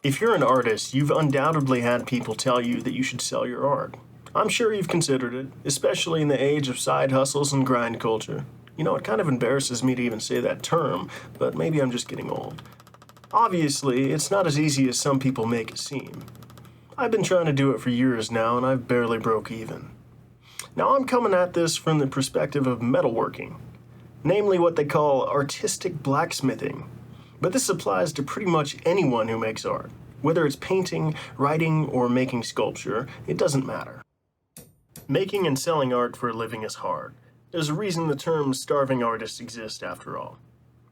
If you're an artist, you've undoubtedly had people tell you that you should sell your art. I'm sure you've considered it, especially in the age of side hustles and grind culture. You know, it kind of embarrasses me to even say that term, but maybe I'm just getting old. Obviously, it's not as easy as some people make it seem. I've been trying to do it for years now, and I've barely broke even. Now I'm coming at this from the perspective of metalworking, namely what they call artistic blacksmithing. But this applies to pretty much anyone who makes art. Whether it's painting, writing, or making sculpture, it doesn't matter. Making and selling art for a living is hard. There's a reason the term starving artist exists after all.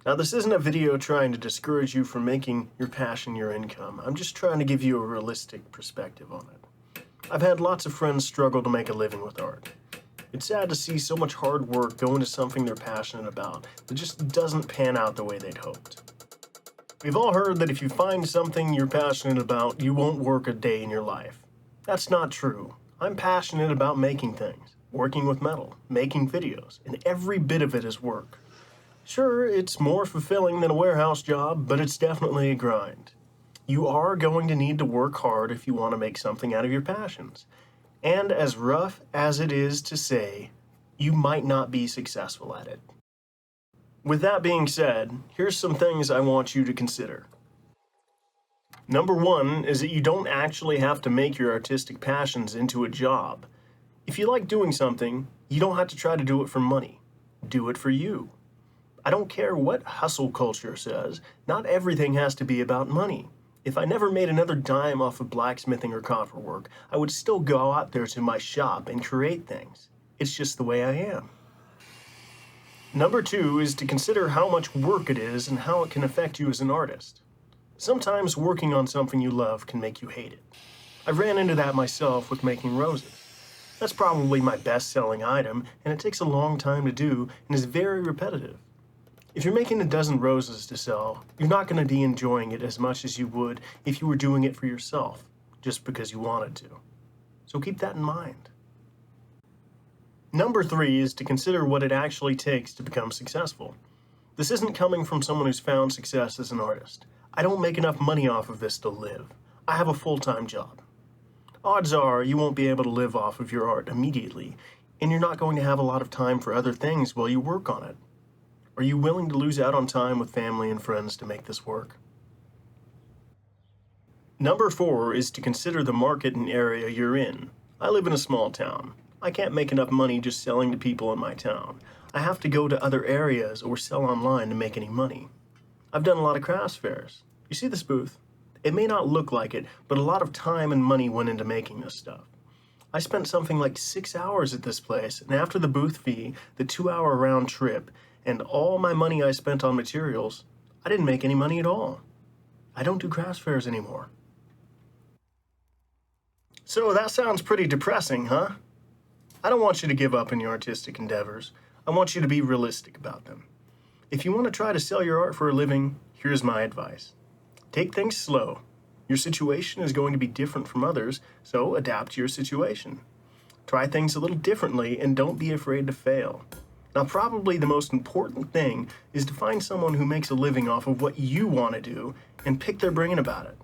Now this isn't a video trying to discourage you from making your passion your income. I'm just trying to give you a realistic perspective on it. I've had lots of friends struggle to make a living with art. It's sad to see so much hard work go into something they're passionate about that just doesn't pan out the way they'd hoped. We've all heard that if you find something you're passionate about, you won't work a day in your life. That's not true. I'm passionate about making things, working with metal, making videos, and every bit of it is work. Sure, it's more fulfilling than a warehouse job, but it's definitely a grind. You are going to need to work hard if you want to make something out of your passions. And as rough as it is to say, you might not be successful at it. With that being said, here's some things I want you to consider. Number one is that you don't actually have to make your artistic passions into a job. If you like doing something, you don't have to try to do it for money. Do it for you. I don't care what hustle culture says, not everything has to be about money. If I never made another dime off of blacksmithing or copper work, I would still go out there to my shop and create things. It's just the way I am. Number two is to consider how much work it is and how it can affect you as an artist. Sometimes working on something you love can make you hate it. I ran into that myself with making roses. That's probably my best-selling item, and it takes a long time to do and is very repetitive. If you're making a dozen roses to sell, you're not going to be enjoying it as much as you would if you were doing it for yourself, just because you wanted to. So keep that in mind. Number three is to consider what it actually takes to become successful. This isn't coming from someone who's found success as an artist. I don't make enough money off of this to live. I have a full-time job. Odds are you won't be able to live off of your art immediately, and you're not going to have a lot of time for other things while you work on it. Are you willing to lose out on time with family and friends to make this work? Number four is to consider the market and area you're in. I live in a small town. I can't make enough money just selling to people in my town. I have to go to other areas or sell online to make any money. I've done a lot of crafts fairs. You see this booth? It may not look like it, but a lot of time and money went into making this stuff. I spent something like 6 hours at this place, and after the booth fee, the 2-hour round trip, and all my money I spent on materials, I didn't make any money at all. I don't do crafts fairs anymore. So that sounds pretty depressing, huh? I don't want you to give up in your artistic endeavors. I want you to be realistic about them. If you want to try to sell your art for a living, here's my advice. Take things slow. Your situation is going to be different from others, so adapt to your situation. Try things a little differently and don't be afraid to fail. Now, probably the most important thing is to find someone who makes a living off of what you want to do and pick their brain about it.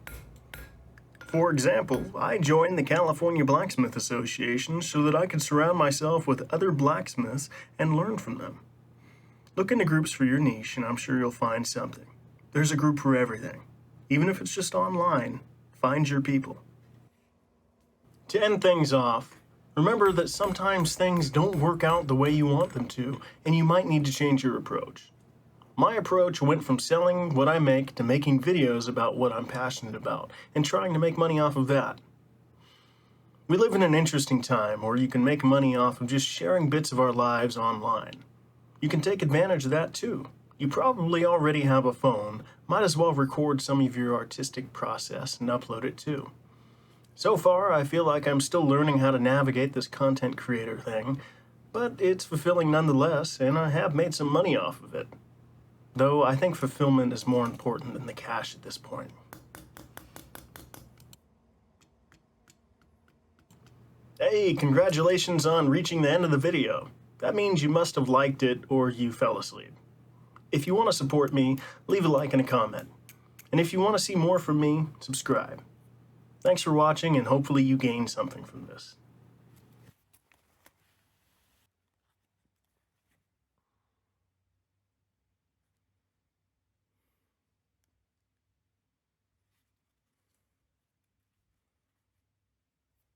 For example, I joined the California Blacksmith Association so that I could surround myself with other blacksmiths and learn from them. Look into groups for your niche and I'm sure you'll find something. There's a group for everything. Even if it's just online, find your people. To end things off, remember that sometimes things don't work out the way you want them to, and you might need to change your approach. My approach went from selling what I make to making videos about what I'm passionate about and trying to make money off of that. We live in an interesting time where you can make money off of just sharing bits of our lives online. You can take advantage of that too. You probably already have a phone, might as well record some of your artistic process and upload it too. So far, I feel like I'm still learning how to navigate this content creator thing, but it's fulfilling nonetheless, and I have made some money off of it. Though I think fulfillment is more important than the cash at this point. Hey, congratulations on reaching the end of the video. That means you must have liked it or you fell asleep. If you want to support me, leave a like and a comment. And if you want to see more from me, subscribe. Thanks for watching, and hopefully you gained something from this.